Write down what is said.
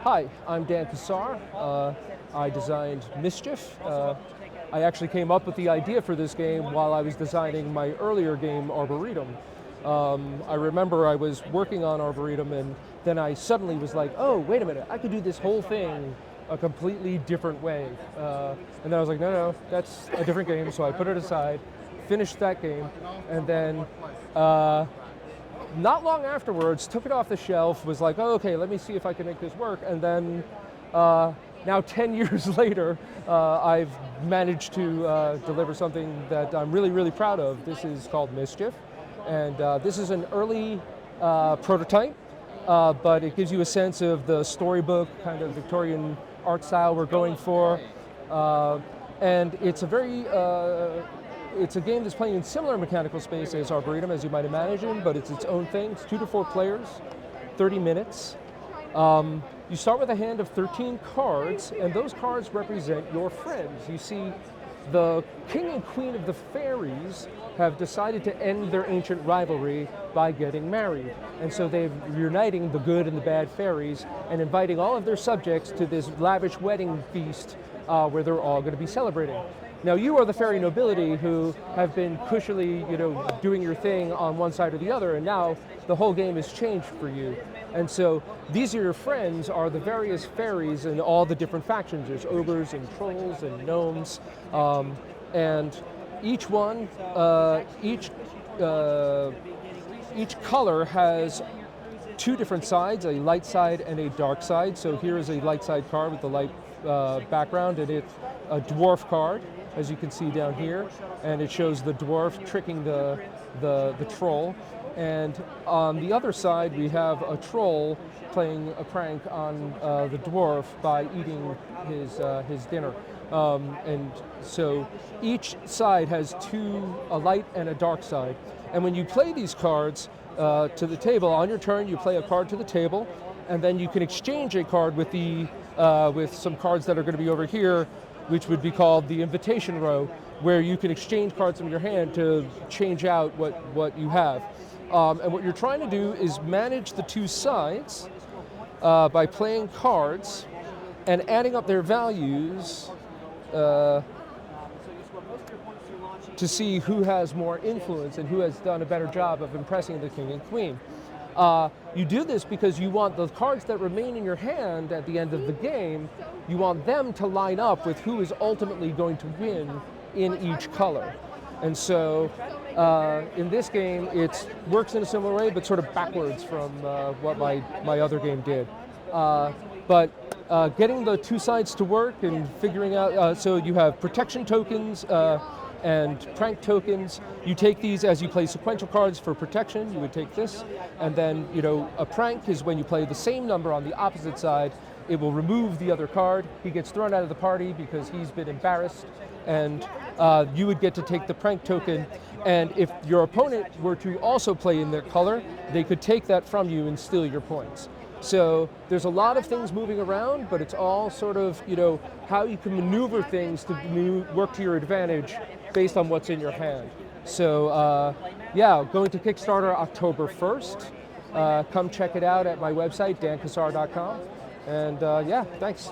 Hi, I'm Dan Cassar. I designed Mischief. I actually came up with the idea for this game while I was designing my earlier game, Arboretum. I remember I was working on Arboretum and then I suddenly was like, oh, wait a minute, I could do this whole thing a completely different way. And then I was like, no, that's a different game, so I put it aside, finished that game, and then not long afterwards, took it off the shelf, was like, oh, okay, let me see if I can make this work. And then now 10 years later, I've managed to deliver something that I'm really, really proud of. This is called Mischief. And this is an early prototype, but it gives you a sense of the storybook, kind of Victorian art style we're going for. And it's a very it's a game that's playing in similar mechanical space as Arboretum, as you might imagine, but it's its own thing. It's 2 to 4 players, 30 minutes. You start with a hand of 13 cards, and those cards represent your friends. You see, the king and queen of the fairies have decided to end their ancient rivalry by getting married. And so they're uniting the good and the bad fairies and inviting all of their subjects to this lavish wedding feast where they're all going to be celebrating. Now you are the fairy nobility who have been cushily, doing your thing on one side or the other, and now the whole game has changed for you. And so these are your friends, are the various fairies and all the different factions. There's ogres and trolls and gnomes, and each one, each color has 2 different sides, a light side and a dark side. So here is a light side card with the light background, and it's a dwarf card, as you can see down here, and it shows the dwarf tricking the troll. And on the other side, we have a troll playing a prank on the dwarf by eating his dinner. And so each side has a light and a dark side. And when you play these cards to the table, on your turn you play a card to the table, and then you can exchange a card with with some cards that are going to be over here, which would be called the invitation row, where you can exchange cards from your hand to change out what you have. And what you're trying to do is manage the 2 sides by playing cards and adding up their values to see who has more influence and who has done a better job of impressing the king and queen. You do this because you want the cards that remain in your hand at the end of the game, you want them to line up with who is ultimately going to win in each color. And so in this game, it works in a similar way, but sort of backwards from what my other game did. But getting the 2 sides to work and figuring out, so you have protection tokens and prank tokens. You take these as you play sequential cards for protection. You would take this, and then a prank is when you play the same number on the opposite side. It will remove the other card. He gets thrown out of the party because he's been embarrassed, and you would get to take the prank token. And if your opponent were to also play in their color, they could take that from you and steal your points. So there's a lot of things moving around, but it's all sort of, how you can maneuver things to work to your advantage based on what's in your hand. So yeah, going to Kickstarter October 1st. Come check it out at my website, dancassar.com. And yeah, thanks.